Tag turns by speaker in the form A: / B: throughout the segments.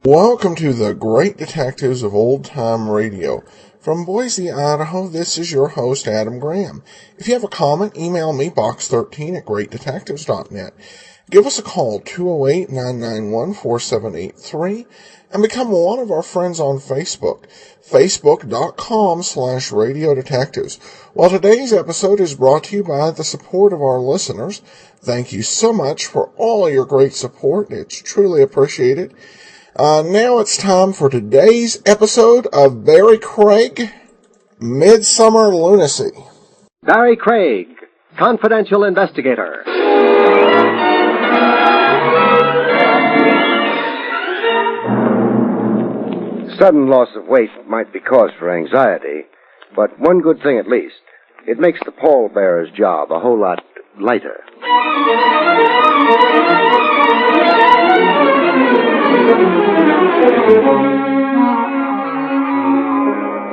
A: Welcome to the Great Detectives of Old Time Radio. From Boise, Idaho, this is your host, Adam Graham. If you have a comment, email me, box13@greatdetectives.net. Give us a call, 208-991-4783, and become one of our friends on Facebook, facebook.com/Radio Detectives. Well, today's episode is brought to you by the support of our listeners. Thank you so much for all your great support. It's truly appreciated. Now it's time for today's episode of Barrie Craig, Midsummer Lunacy.
B: Barrie Craig, Confidential Investigator.
C: Sudden loss of weight might be cause for anxiety, but one good thing at least, it makes the pallbearer's job a whole lot lighter.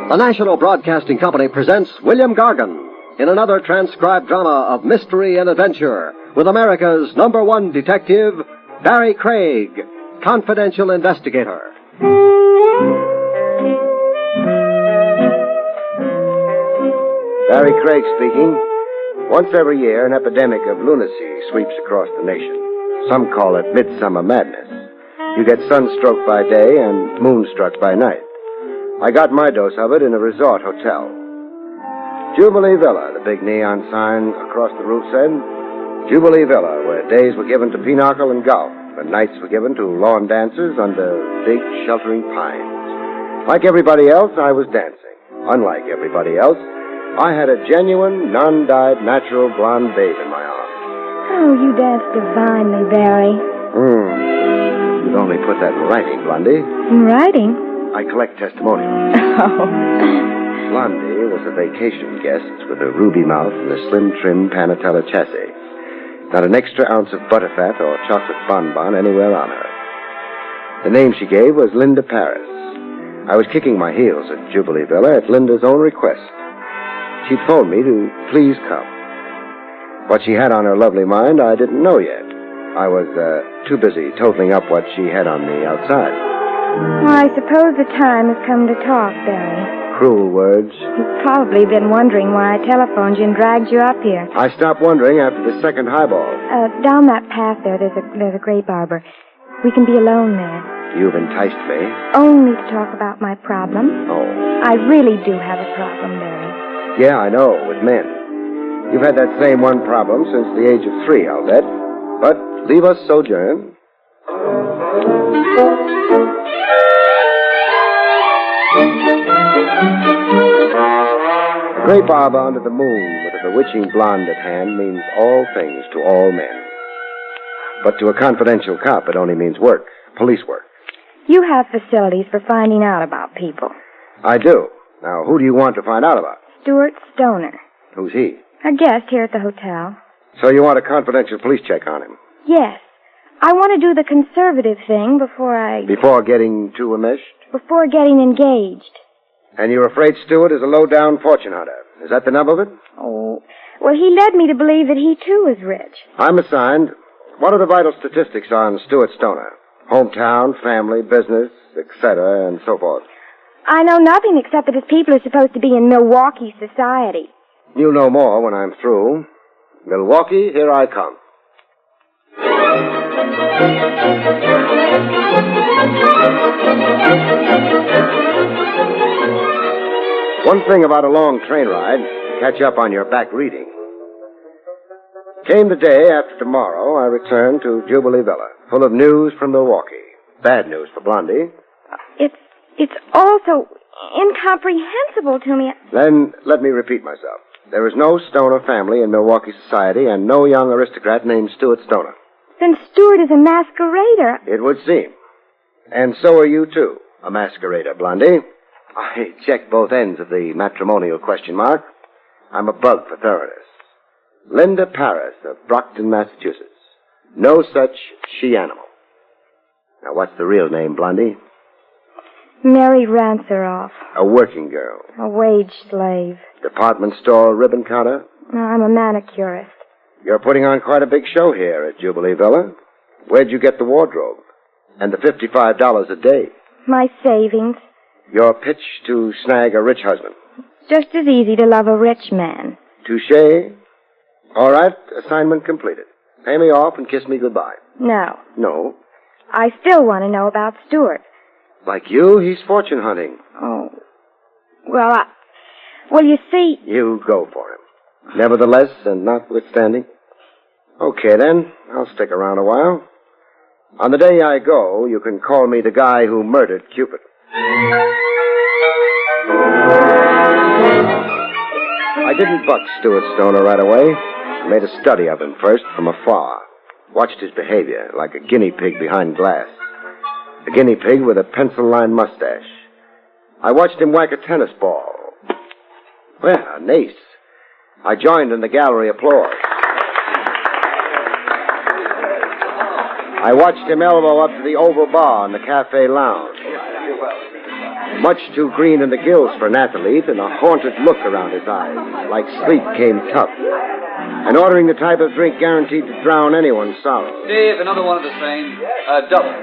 B: The National Broadcasting Company presents William Gargan in another transcribed drama of mystery and adventure with America's #1 detective, Barrie Craig, Confidential Investigator.
C: Barrie Craig speaking. Once every year, an epidemic of lunacy sweeps across the nation. Some call it midsummer madness. You get sunstroke by day and moonstruck by night. I got my dose of it in a resort hotel. Jubilee Villa, the big neon sign across the roof said. Jubilee Villa, where days were given to pinochle and golf, and nights were given to lawn dances under big sheltering pines. Like everybody else, I was dancing. Unlike everybody else, I had a genuine, non-dyed, natural blonde babe in my arms.
D: Oh, you dance divinely, Barrie.
C: You'd only put that in writing, Blondie.
D: In writing?
C: I collect testimonials.
D: Oh.
C: Blondie was a vacation guest with a ruby mouth and a slim, trim Panatella chassis. Not an extra ounce of butterfat or chocolate bonbon anywhere on her. The name she gave was Linda Paris. I was kicking my heels at Jubilee Villa at Linda's own request. She'd phoned me to please come. What she had on her lovely mind, I didn't know yet. I was too busy totaling up what she had on me outside.
D: Well, I suppose the time has come to talk, Barrie.
C: Cruel words.
D: You've probably been wondering why I telephoned you and dragged you up here.
C: I stopped wondering after the second highball.
D: Down that path there's a grape arbor. We can be alone there.
C: You've enticed me.
D: Only to talk about my problem.
C: Oh.
D: I really do have a problem, Barrie.
C: Yeah, I know, with men. You've had that same one problem since the age of 3, I'll bet. But leave us sojourn. A grape arbor under the moon with a bewitching blonde at hand means all things to all men. But to a confidential cop, it only means work, police work.
D: You have facilities for finding out about people.
C: I do. Now, who do you want to find out about?
D: Stuart Stoner.
C: Who's he?
D: A guest here at the hotel.
C: So you want a confidential police check on him?
D: Yes. I want to do the conservative thing
C: Before getting too enmeshed?
D: Before getting engaged.
C: And you're afraid Stewart is a low-down fortune hunter. Is that the nub of it?
D: Oh, well, he led me to believe that he, too, is rich.
C: I'm assigned. What are the vital statistics on Stuart Stoner? Hometown, family, business, etc., and so forth.
D: I know nothing except that his people are supposed to be in Milwaukee society.
C: You'll know more when I'm through. Milwaukee, here I come. One thing about a long train ride, catch up on your back reading. Came the day after tomorrow, I returned to Jubilee Villa, full of news from Milwaukee. Bad news for Blondie.
D: It's all so incomprehensible to me.
C: Then let me repeat myself. There is no Stoner family in Milwaukee society and no young aristocrat named Stuart Stoner.
D: Then Stuart is a masquerader.
C: It would seem. And so are you, too, a masquerader, Blondie. I checked both ends of the matrimonial question mark. I'm a bug for thoroughness. Linda Paris of Brockton, Massachusetts. No such she-animal. Now, what's the real name, Blondie?
D: Mary Ranceroff.
C: A working girl.
D: A wage slave.
C: Department store ribbon counter?
D: No, I'm a manicurist.
C: You're putting on quite a big show here at Jubilee Villa. Where'd you get the wardrobe? And the $55 a day.
D: My savings.
C: Your pitch to snag a rich husband.
D: Just as easy to love a rich man.
C: Touché. All right, assignment completed. Pay me off and kiss me goodbye.
D: No.
C: No.
D: I still want to know about Stuart.
C: Like you, he's fortune hunting.
D: Oh. Well, you see...
C: You go for him. Nevertheless, and notwithstanding. Okay, then. I'll stick around a while. On the day I go, you can call me the guy who murdered Cupid. I didn't buck Stuart Stoner right away. I made a study of him first from afar. Watched his behavior like a guinea pig behind glass. A guinea pig with a pencil-lined mustache. I watched him whack a tennis ball. Well, an ace. I joined in the gallery applause. I watched him elbow up to the oval bar in the cafe lounge. Much too green in the gills for an athlete, and a haunted look around his eyes, like sleep came tough. And ordering the type of drink guaranteed to drown anyone's sorrow.
E: Steve, another one of the same. Double.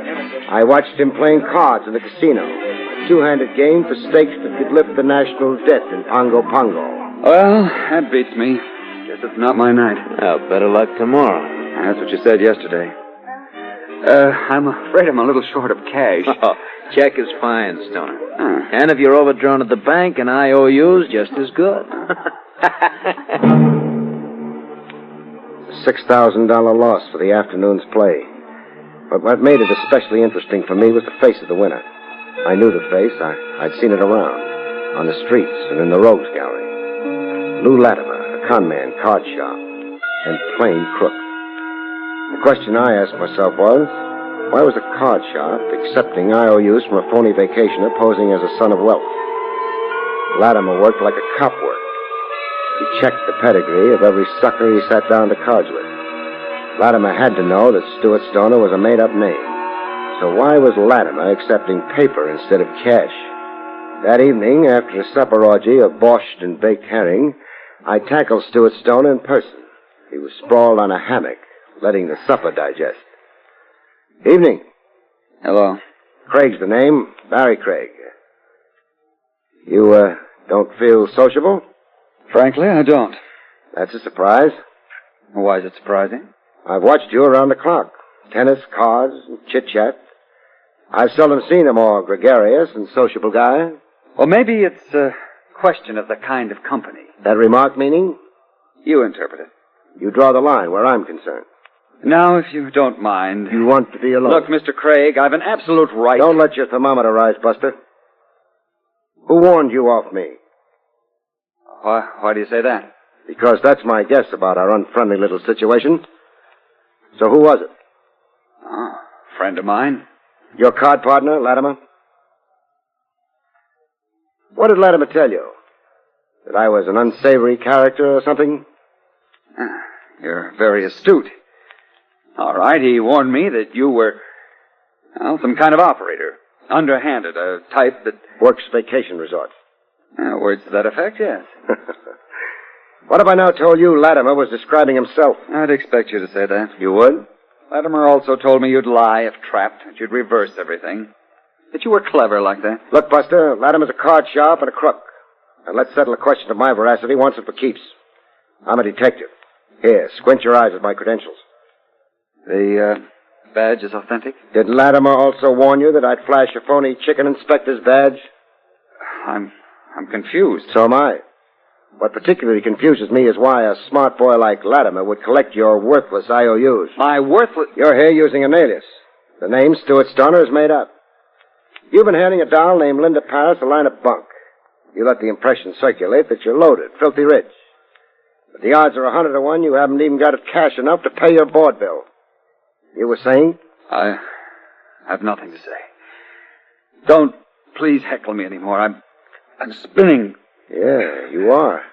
C: I watched him playing cards in the casino. A two-handed game for stakes that could lift the national debt in Pongo Pongo.
E: Well, that beats me. Guess it's not my night.
F: Well, better luck tomorrow.
E: That's what you said yesterday. I'm afraid I'm a little short of cash.
F: Oh, check is fine, Stoner. And if you're overdrawn at the bank, an IOU's just as good.
C: $6,000 loss for the afternoon's play. But what made it especially interesting for me was the face of the winner. I knew the face. I'd seen it around, on the streets and in the Rogues Gallery. Lou Latimer, a conman, card shop, and plain crook. The question I asked myself was, why was a card shop accepting IOUs from a phony vacationer posing as a son of wealth? Latimer worked like a cop worked. He checked the pedigree of every sucker he sat down to cards with. Latimer had to know that Stuart Stoner was a made-up name. So why was Latimer accepting paper instead of cash? That evening, after a supper orgy of borscht and baked herring, I tackled Stuart Stoner in person. He was sprawled on a hammock, letting the supper digest. Evening.
E: Hello.
C: Craig's the name. Barrie Craig. You, don't feel sociable?
E: Frankly, I don't.
C: That's a surprise.
E: Why is it surprising?
C: I've watched you around the clock. Tennis, cards, and chit-chat. I've seldom seen a more gregarious and sociable guy.
E: Well, maybe it's a question of the kind of company.
C: That remark meaning?
E: You interpret it.
C: You draw the line where I'm concerned.
E: Now, if you don't mind...
C: You want to be alone?
E: Look, Mr. Craig, I've an absolute right...
C: Don't let your thermometer rise, Buster. Who warned you off me?
E: Why do you say that?
C: Because that's my guess about our unfriendly little situation. So who was it?
E: Oh, friend of mine.
C: Your card partner, Latimer? What did Latimer tell you? That I was an unsavory character or something?
E: You're very astute. All right, he warned me that you were, well, some kind of operator. Underhanded, a type that...
C: Works vacation resorts.
E: Words to that effect, yes.
C: What if I now told you Latimer was describing himself?
E: I'd expect you to say that.
C: You would?
E: Latimer also told me you'd lie if trapped, that you'd reverse everything. That you were clever like that.
C: Look, Buster, Latimer's a card sharp and a crook. And let's settle a question of my veracity once and for keeps. I'm a detective. Here, squint your eyes at my credentials.
E: The, badge is authentic?
C: Did Latimer also warn you that I'd flash a phony chicken inspector's badge?
E: I'm confused.
C: So am I. What particularly confuses me is why a smart boy like Latimer would collect your worthless IOUs.
E: My worthless...
C: You're here using an alias. The name Stuart Stoner is made up. You've been handing a doll named Linda Paris a line of bunk. You let the impression circulate that you're loaded, filthy rich. But the odds are 100 to 1 you haven't even got cash enough to pay your board bill. You were saying?
E: I have nothing to say. Don't please heckle me anymore. I'm spinning.
C: Yeah, you are.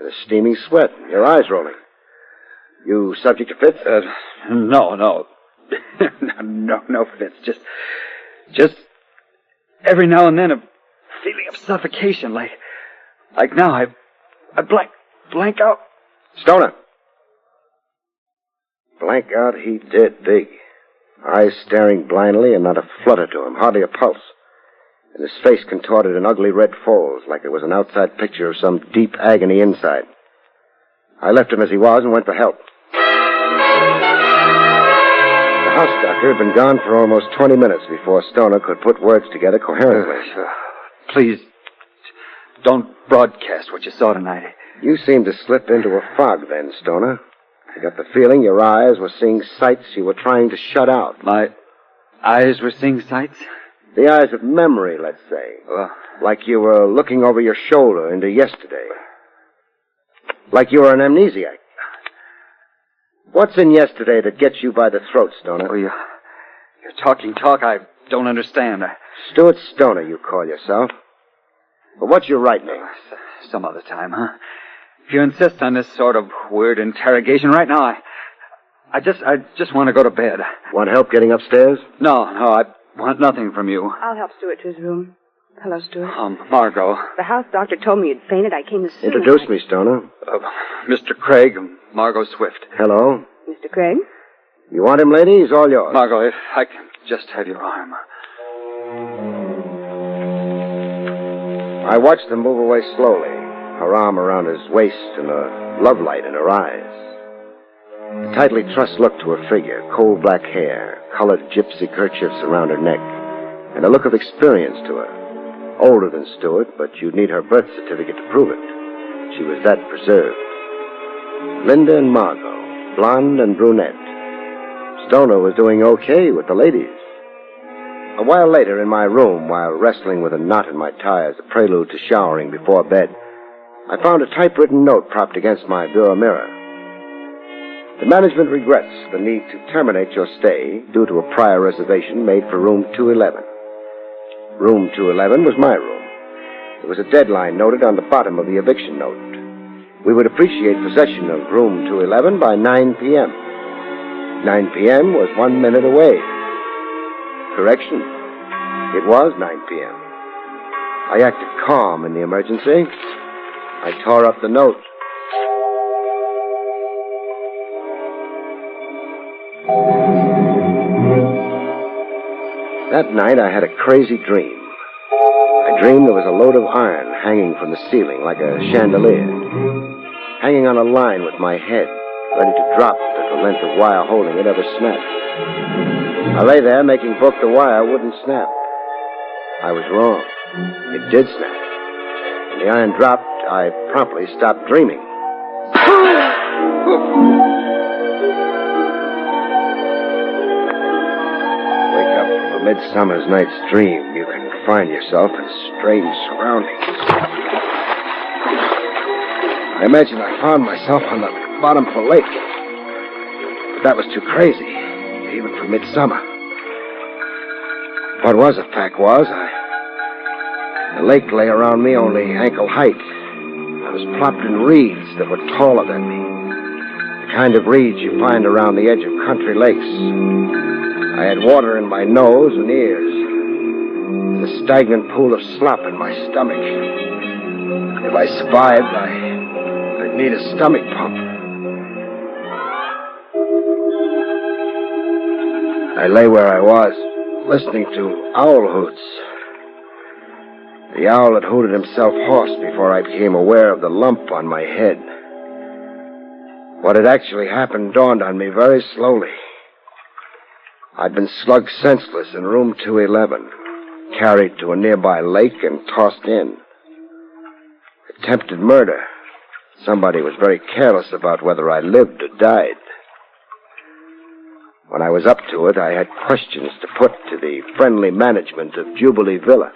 C: A steamy sweat, your eyes rolling. You subject to fits?
E: No. no fits. Just every now and then a feeling of suffocation, like now I blank out.
C: Stoner. Blank out he did big. eyes staring blindly and not a flutter to him, hardly a pulse. And his face contorted in ugly red folds, like it was an outside picture of some deep agony inside. I left him as he was and went for help. The house doctor had been gone for almost 20 minutes before Stoner could put words together coherently.
E: Please, don't broadcast what you saw tonight.
C: You seemed to slip into a fog then, Stoner. I got the feeling your eyes were seeing sights you were trying to shut out.
E: My eyes were seeing sights?
C: The eyes of memory, let's say. Like you were looking over your shoulder into yesterday. Like you were an amnesiac. What's in yesterday that gets you by the throat, Stoner?
E: Oh, you're talking talk I don't understand.
C: Stuart Stoner, you call yourself. But what's your right name?
E: Some other time, huh? If you insist on this sort of weird interrogation right now, I just want to go to bed.
C: Want help getting upstairs?
E: No, I want nothing from you.
G: I'll help Stuart to his room. Hello, Stuart.
E: Margot.
G: The house doctor told me you'd fainted. I came to see you.
C: Introduce me, Stoner.
E: Mr. Craig, Margot Swift.
C: Hello.
G: Mr. Craig?
C: You want him, lady? He's all yours.
E: Margot, if I can just have your arm.
C: I watched them move away slowly, her arm around his waist and a love light in her eyes. A tightly trussed look to her figure, coal black hair, colored gypsy kerchiefs around her neck, and a look of experience to her. Older than Stuart, but you'd need her birth certificate to prove it. She was that preserved. Linda and Margot, blonde and brunette. Stoner was doing okay with the ladies. A while later, in my room, while wrestling with a knot in my tie as a prelude to showering before bed, I found a typewritten note propped against my bureau mirror. The management regrets the need to terminate your stay due to a prior reservation made for room 211. Room 211 was my room. There was a deadline noted on the bottom of the eviction note. We would appreciate possession of room 211 by 9 p.m. 9 p.m. was 1 minute away. Correction. It was 9 p.m. I acted calm in the emergency. I tore up the note. That night I had a crazy dream. I dreamed there was a load of iron hanging from the ceiling like a chandelier, hanging on a line with my head, ready to drop if the length of wire holding it ever snapped. I lay there making book the wire wouldn't snap. I was wrong. It did snap. When the iron dropped, I promptly stopped dreaming. Wake up from a midsummer's night's dream, you can find yourself in strange surroundings. I imagine I found myself on the bottom of a lake. But that was too crazy, even for midsummer. What was a fact was, the lake lay around me only ankle height. I was plopped in reeds that were taller than me. The kind of reeds you find around the edge of country lakes. I had water in my nose and ears. And a stagnant pool of slop in my stomach. If I survived, I'd need a stomach pump. I lay where I was, listening to owl hoots. The owl had hooted himself hoarse before I became aware of the lump on my head. What had actually happened dawned on me very slowly. I'd been slugged senseless in room 211, carried to a nearby lake and tossed in. Attempted murder. Somebody was very careless about whether I lived or died. When I was up to it, I had questions to put to the friendly management of Jubilee Villa.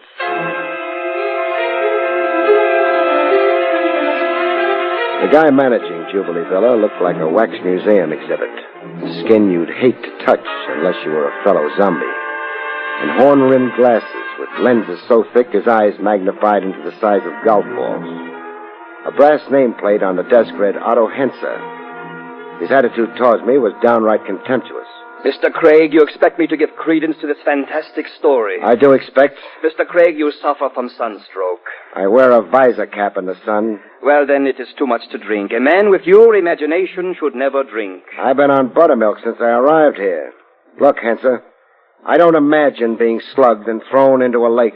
C: The guy managing Jubilee Villa looked like a wax museum exhibit. Skin you'd hate to touch unless you were a fellow zombie. And horn-rimmed glasses with lenses so thick his eyes magnified into the size of golf balls. A brass nameplate on the desk read Otto Henser. His attitude towards me was downright contemptuous.
H: Mr. Craig, you expect me to give credence to this fantastic story.
C: I do expect.
H: Mr. Craig, you suffer from sunstroke.
C: I wear a visor cap in the sun.
H: Well, then it is too much to drink. A man with your imagination should never drink.
C: I've been on buttermilk since I arrived here. Look, Henser, I don't imagine being slugged and thrown into a lake.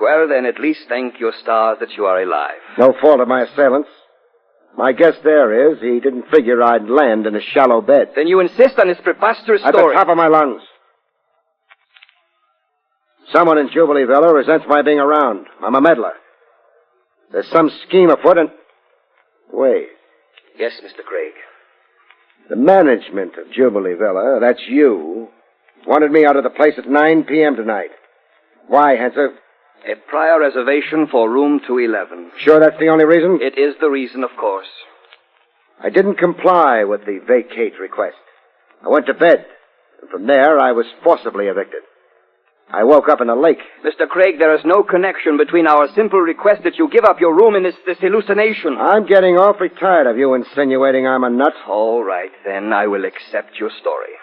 H: Well, then, at least thank your stars that you are alive.
C: No fault of my assailant's. My guess there is he didn't figure I'd land in a shallow bed.
H: Then you insist on this preposterous
C: At
H: story.
C: the top of my lungs. Someone in Jubilee Villa resents my being around. I'm a meddler. There's some scheme afoot and... Wait.
H: Yes, Mr. Craig.
C: The management of Jubilee Villa, that's you, wanted me out of the place at 9 p.m. tonight. Why, Henser?
H: A prior reservation for room 211.
C: Sure that's the only reason?
H: It is the reason, of course.
C: I didn't comply with the vacate request. I went to bed, and from there I was forcibly evicted. I woke up in the lake.
H: Mr. Craig, there is no connection between our simple request that you give up your room and this hallucination.
C: I'm getting awfully tired of you insinuating I'm a nut.
H: All right, then, I will accept your story.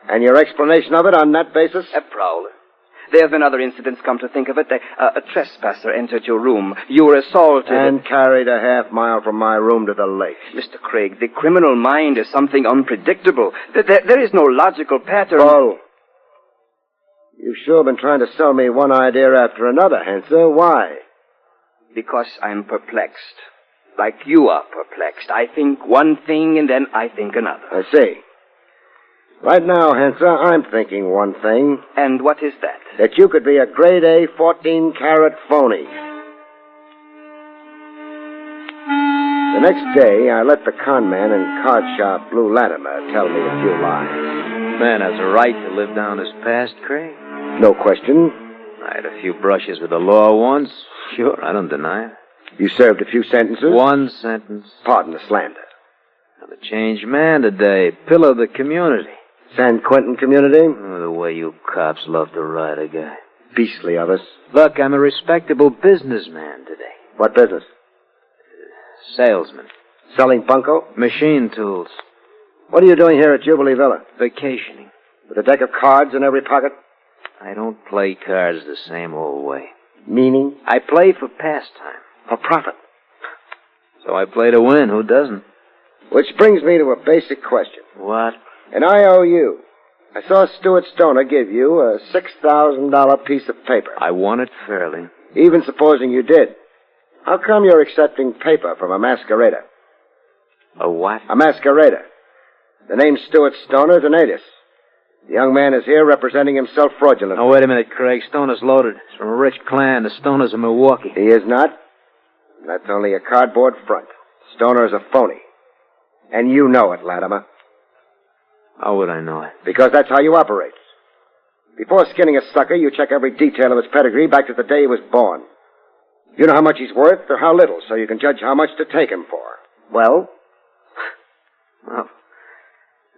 C: And your explanation of it on that basis?
H: A prowl. There have been other incidents, come to think of it. A trespasser entered your room. You were assaulted.
C: And carried a half-mile from my room to the lake.
H: Mr. Craig, the criminal mind is something unpredictable. There is no logical pattern.
C: Paul, you've sure been trying to sell me one idea after another, Henser. Why?
H: Because I'm perplexed. Like you are perplexed. I think one thing and then I think another.
C: I see. Right now, Henser, I'm thinking one thing.
H: And what is that?
C: That you could be a grade A 14-carat phony. The next day, I let the con man in card shop Blue Latimer tell me a few lies.
F: Man has a right to live down his past, Craig.
C: No question.
F: I had a few brushes with the law once. Sure, I don't deny it.
C: You served a few sentences?
F: One sentence.
C: Pardon the slander.
F: I'm a changed man today. Pillar of the community.
C: San Quentin community?
F: Oh, the way you cops love to ride a guy.
C: Beastly of us.
F: Look, I'm a respectable businessman today.
C: What business?
F: Salesman.
C: Selling bunco?
F: Machine tools.
C: What are you doing here at Jubilee Villa?
F: Vacationing.
C: With a deck of cards in every pocket?
F: I don't play cards the same old way.
C: Meaning?
F: I play for pastime.
C: For profit.
F: So I play to win. Who doesn't?
C: Which brings me to a basic question.
F: What?
C: An IOU. I saw Stuart Stoner give you a $6,000 piece of paper.
F: I won it fairly.
C: Even supposing you did. How come you're accepting paper from a masquerader?
F: A what?
C: A masquerader. The name Stuart Stoner is an alias. The young man is here representing himself fraudulently.
F: Now, wait a minute, Craig. Stoner's loaded. He's from a rich clan. The Stoners of Milwaukee.
C: He is not. That's only a cardboard front. Stoner is a phony. And you know it, Latimer.
F: How would I know it?
C: Because that's how you operate. Before skinning a sucker, you check every detail of his pedigree back to the day he was born. You know how much he's worth or how little, so you can judge how much to take him for. Well?
F: Well,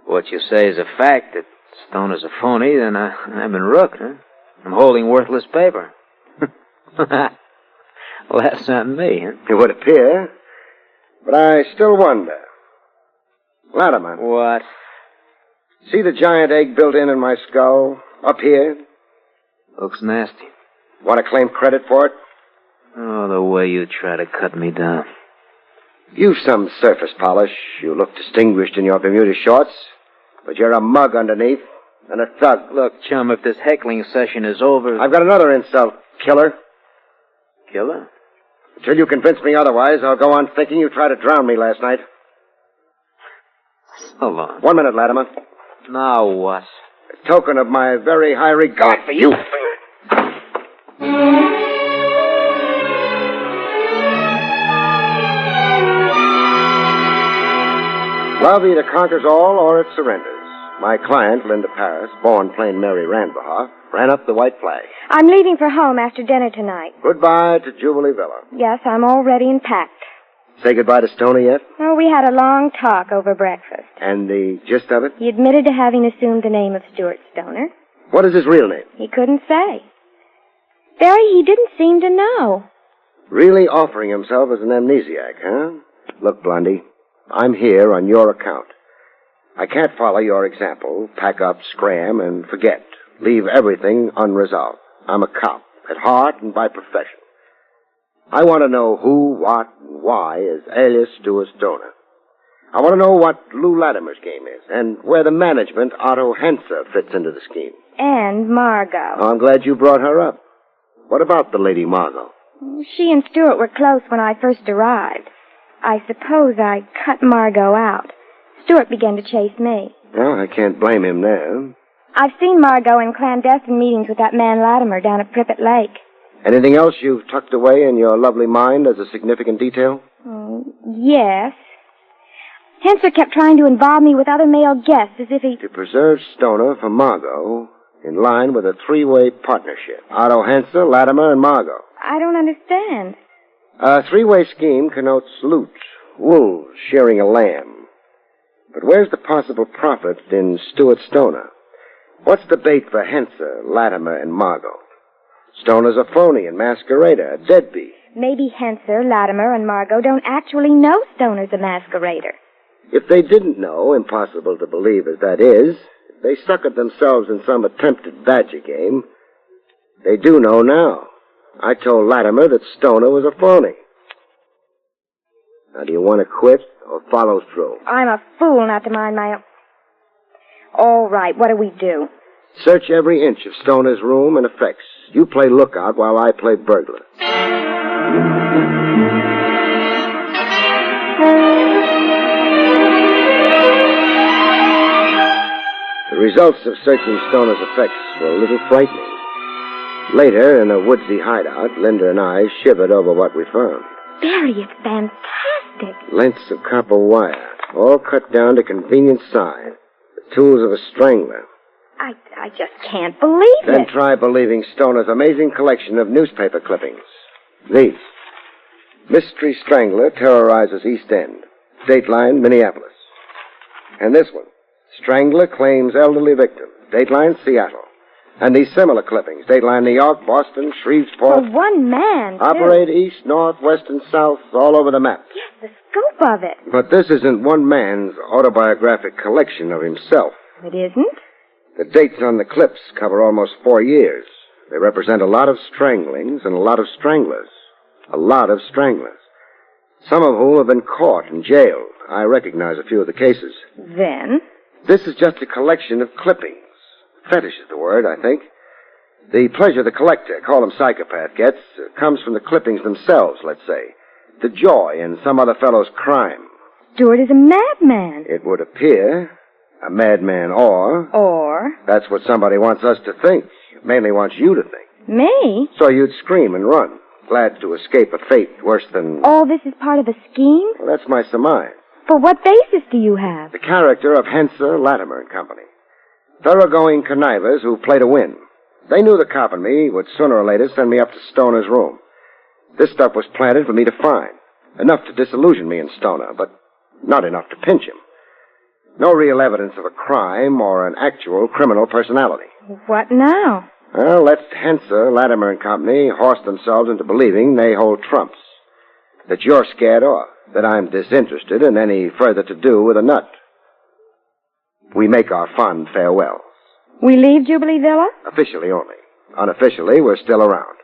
F: what you say is a fact, that Stoner's a phony, then I'm in rook, huh? I'm holding worthless paper. Well, that's not me, huh?
C: It would appear. But I still wonder. Latimer.
F: What?
C: See the giant egg built in my skull? Up here?
F: Looks nasty.
C: Want to claim credit for it?
F: Oh, the way you try to cut me down.
C: You've some surface polish. You look distinguished in your Bermuda shorts. But you're a mug underneath. And a thug.
F: Look, chum, if this heckling session is over...
C: I've got another insult, killer.
F: Killer?
C: Until you convince me otherwise, I'll go on thinking you tried to drown me last night.
F: So long.
C: 1 minute, Latimer.
F: Now what?
C: A token of my very high regard for you. Love either conquers all or it surrenders. My client, Linda Paris, born plain Mary Randbaugh, ran up the white flag.
D: I'm leaving for home after dinner tonight.
C: Goodbye to Jubilee Villa.
D: Yes, I'm all ready and packed.
C: Say goodbye to Stoney yet?
D: Oh, we had a long talk over breakfast.
C: And the gist of it?
D: He admitted to having assumed the name of Stuart Stoner.
C: What is his real name?
D: He couldn't say. Barry, he didn't seem to know.
C: Really offering himself as an amnesiac, huh? Look, Blondie, I'm here on your account. I can't follow your example, pack up, scram, and forget. Leave everything unresolved. I'm a cop, at heart and by profession. I want to know who, what, and why is alias Stuart Stoner. I want to know what Lou Latimer's game is, and where the management, Otto Henser, fits into the scheme.
D: And Margot.
C: Oh, I'm glad you brought her up. What about the Lady Margot?
D: She and Stuart were close when I first arrived. I suppose I cut Margot out. Stuart began to chase me.
C: Well, I can't blame him there.
D: I've seen Margot in clandestine meetings with that man Latimer down at Prippet Lake.
C: Anything else you've tucked away in your lovely mind as a significant detail?
D: Yes. Henser kept trying to involve me with other male guests as if he...
C: To preserve Stoner for Margot in line with a three-way partnership. Otto Henser, Latimer, and Margot.
D: I don't understand.
C: A three-way scheme connotes loot, wolves shearing a lamb. But where's the possible profit in Stuart Stoner? What's the bait for Henser, Latimer, and Margot? Stoner's a phony and masquerader, a deadbeat.
D: Maybe Henser, Latimer, and Margot don't actually know Stoner's a masquerader.
C: If they didn't know, impossible to believe as that is, if they suckered themselves in some attempted badger game, they do know now. I told Latimer that Stoner was a phony. Now, do you want to quit or follow through?
D: I'm a fool not to mind my own... All right, what do we do?
C: Search every inch of Stoner's room and effects. You play lookout while I play burglar. The results of searching Stoner's effects were a little frightening. Later, in a woodsy hideout, Linda and I shivered over what we found.
D: Barry, it's fantastic.
C: Lengths of copper wire, all cut down to convenient size. The tools of a strangler.
D: I just can't believe it.
C: Then try believing Stoner's amazing collection of newspaper clippings. These. Mystery Strangler terrorizes East End. Dateline, Minneapolis. And this one. Strangler claims elderly victim. Dateline, Seattle. And these similar clippings. Dateline, New York, Boston, Shreveport.
D: For one man, too.
C: Operate east, north, west, and south, all over the map.
D: Yes, the scope of it.
C: But this isn't one man's autobiographic collection of himself.
D: It isn't?
C: The dates on the clips cover almost 4 years. They represent a lot of stranglings and a lot of stranglers. A lot of stranglers. Some of whom have been caught and jailed. I recognize a few of the cases.
D: Then?
C: This is just a collection of clippings. Fetish is the word, I think. The pleasure the collector, call him psychopath, gets comes from the clippings themselves, let's say. The joy in some other fellow's crime.
D: Stuart is a madman.
C: It would appear. A madman or...
D: Or?
C: That's what somebody wants us to think. Mainly wants you to think.
D: Me?
C: So you'd scream and run. Glad to escape a fate worse than...
D: All this is part of a scheme?
C: Well, that's my surmise.
D: For what basis do you have?
C: The character of Henser, Latimer and Company. Thoroughgoing connivers who play to win. They knew the cop and me would sooner or later send me up to Stoner's room. This stuff was planted for me to find. Enough to disillusion me and Stoner, but not enough to pinch him. No real evidence of a crime or an actual criminal personality.
D: What now?
C: Well, let Henser, Latimer and Company horse themselves into believing they hold trumps. That you're scared off. That I'm disinterested in any further to do with a nut. We make our fond farewells.
D: We leave Jubilee Villa?
C: Officially only. Unofficially, we're still around.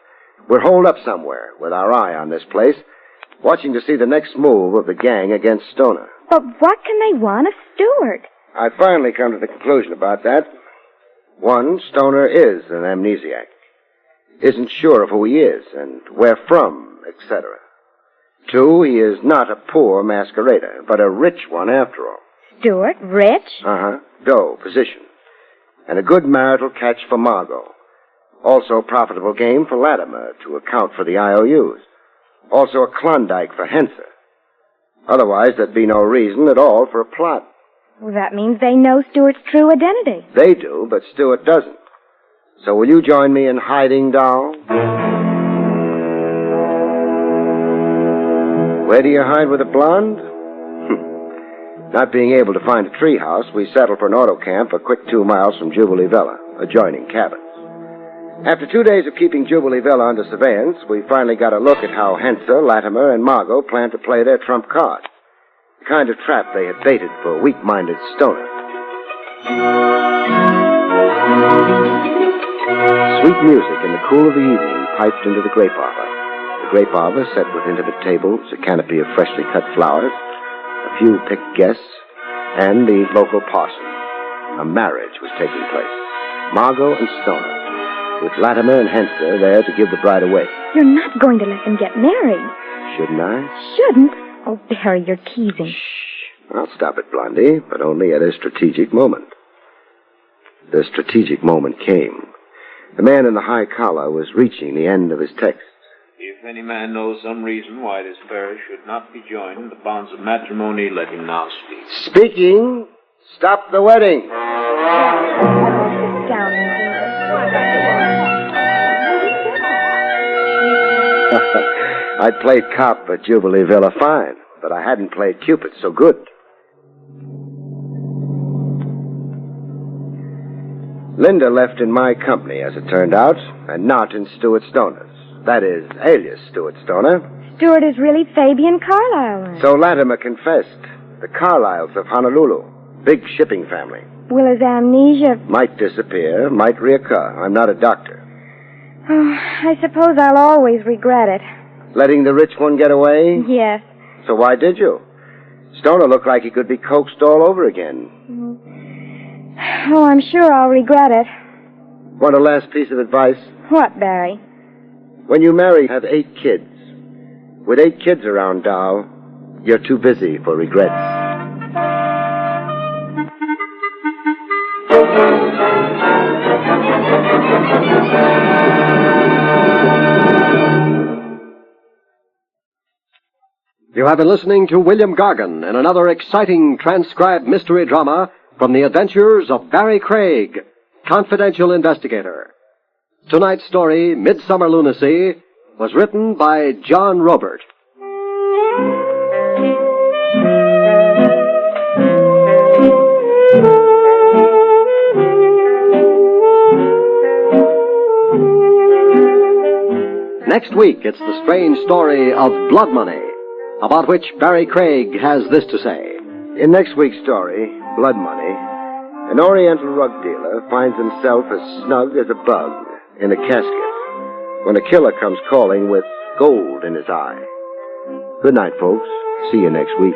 C: We're holed up somewhere with our eye on this place, watching to see the next move of the gang against Stoner.
D: But what can they want of Stuart?
C: I finally come to the conclusion about that. One, Stoner is an amnesiac. Isn't sure of who he is and where from, etc. Two, he is not a poor masquerader, but a rich one after all.
D: Stuart, rich?
C: Uh-huh. Dough, position. And a good marital catch for Margot. Also profitable game for Latimer to account for the IOUs. Also a Klondike for Henser. Otherwise, there'd be no reason at all for a plot.
D: Well, that means they know Stuart's true identity.
C: They do, but Stuart doesn't. So will you join me in hiding, doll? Where do you hide with a blonde? Not being able to find a treehouse, we settled for an auto camp a quick 2 miles from Jubilee Villa, adjoining cabins. After 2 days of keeping Jubilee Villa under surveillance, we finally got a look at how Henser, Latimer, and Margot planned to play their trump card. The kind of trap they had baited for a weak-minded Stoner. Sweet music in the cool of the evening piped into the grape arbor. The grape arbor set with intimate tables, a canopy of freshly cut flowers, a few picked guests, and the local parson. A marriage was taking place. Margot and Stoner, with Latimer and Henster there to give the bride away.
D: You're not going to let them get married.
C: Shouldn't I?
D: Shouldn't? Oh, Barry, you're teasing.
C: I'll stop it, Blondie, but only at a strategic moment. The strategic moment came. The man in the high collar was reaching the end of his text.
F: If any man knows some reason why this pair should not be joined in the bonds of matrimony, let him now speak.
C: Speaking, stop the wedding. I'd played cop at Jubilee Villa fine, but I hadn't played Cupid so good. Linda left in my company, as it turned out, and not in Stuart Stoner's. That is, alias Stuart Stoner.
D: Stuart is really Fabian Carlyle.
C: So Latimer confessed. The Carlyles of Honolulu. Big shipping family.
D: Will his amnesia...
C: Might disappear, might reoccur. I'm not a doctor.
D: Oh, I suppose I'll always regret it.
C: Letting the rich one get away?
D: Yes.
C: So why did you? Stoner looked like he could be coaxed all over again.
D: Oh, I'm sure I'll regret it.
C: Want a last piece of advice?
D: What, Barry?
C: When you marry, have 8 kids. With 8 kids around, Dow, you're too busy for regrets.
B: You have been listening to William Gargan in another exciting transcribed mystery drama from the adventures of Barrie Craig, confidential investigator. Tonight's story, Midsummer Lunacy, was written by John Robert. Next week, it's the strange story of Blood Money, about which Barrie Craig has this to say.
C: In next week's story, Blood Money, an Oriental rug dealer finds himself as snug as a bug in a casket when a killer comes calling with gold in his eye. Good night, folks. See you next week.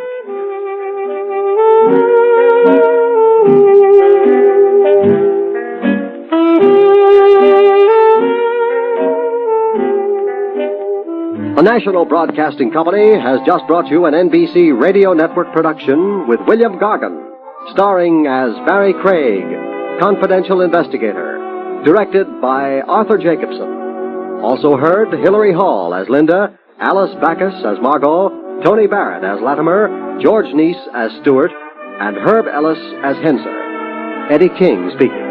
B: The National Broadcasting Company has just brought you an NBC Radio Network production with William Gargan, starring as Barrie Craig, confidential investigator, directed by Arthur Jacobson. Also heard Hilary Hall as Linda, Alice Backus as Margot, Tony Barrett as Latimer, George Neese as Stuart, and Herb Ellis as Henser. Eddie King speaking.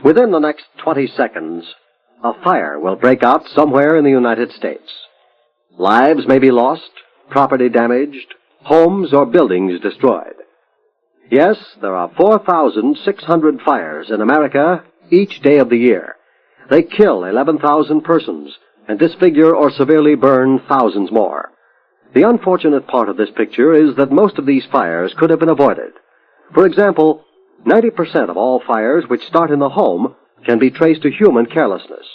B: Within the next 20 seconds, a fire will break out somewhere in the United States. Lives may be lost, property damaged, homes or buildings destroyed. Yes, there are 4,600 fires in America each day of the year. They kill 11,000 persons and disfigure or severely burn thousands more. The unfortunate part of this picture is that most of these fires could have been avoided. For example, 90% of all fires which start in the home can be traced to human carelessness.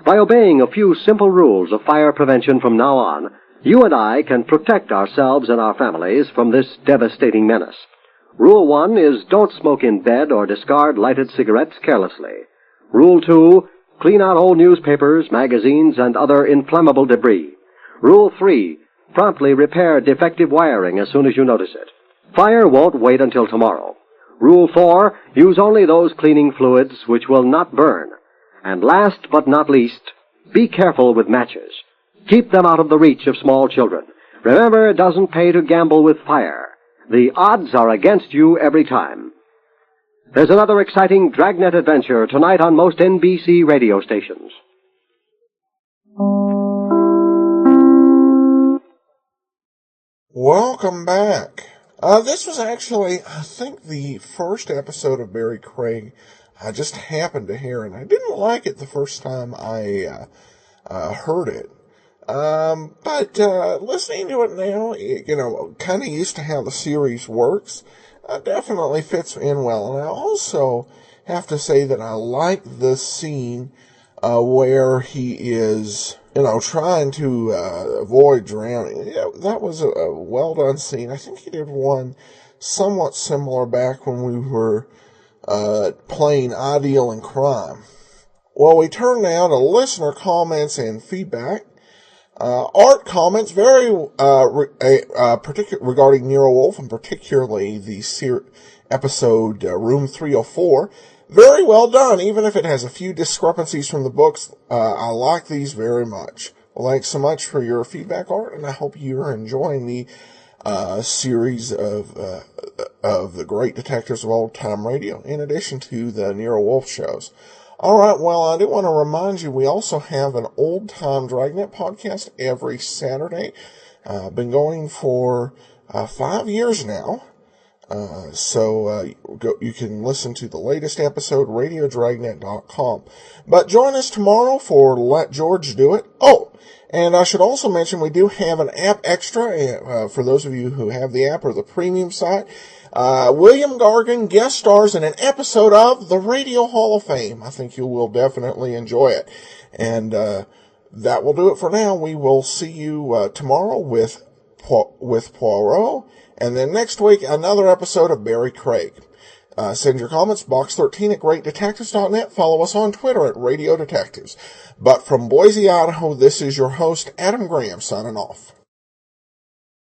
B: By obeying a few simple rules of fire prevention from now on, you and I can protect ourselves and our families from this devastating menace. Rule 1 is don't smoke in bed or discard lighted cigarettes carelessly. Rule 2, clean out old newspapers, magazines, and other inflammable debris. Rule 3, promptly repair defective wiring as soon as you notice it. Fire won't wait until tomorrow. Rule 4, use only those cleaning fluids which will not burn. And last but not least, be careful with matches. Keep them out of the reach of small children. Remember, it doesn't pay to gamble with fire. The odds are against you every time. There's another exciting Dragnet adventure tonight on most NBC radio stations.
A: Welcome back. This was actually, I think, the first episode of Barrie Craig I just happened to hear, and I didn't like it the first time I heard it. But listening to it now, kind of used to how the series works. definitely fits in well. And I also have to say that I like the scene where he is, trying to avoid drowning. Yeah, that was a well-done scene. I think he did one somewhat similar back when we were playing Ideal and Crime. Well, we turn now to listener comments and feedback. Art comments regarding Nero Wolfe, and particularly the episode Room 304. Very well done, even if it has a few discrepancies from the books. I like these very much. Well, thanks so much for your feedback, Art, and I hope you're enjoying the series of the great detectives of old time radio, in addition to the Nero Wolfe shows. All right, well, I do want to remind you, we also have an old time Dragnet podcast every Saturday. Been going for 5 years now. So you can listen to the latest episode, radiodragnet.com. But join us tomorrow for Let George Do It. Oh, and I should also mention we do have an app extra for those of you who have the app or the premium site. William Gargan guest stars in an episode of the Radio Hall of Fame. I think you will definitely enjoy it. And that will do it for now. We will see you tomorrow with Poirot. And then next week, another episode of Barrie Craig. Send your comments, box13 at greatdetectives.net. Follow us on Twitter at Radio Detectives. But from Boise, Idaho, this is your host, Adam Graham, signing off.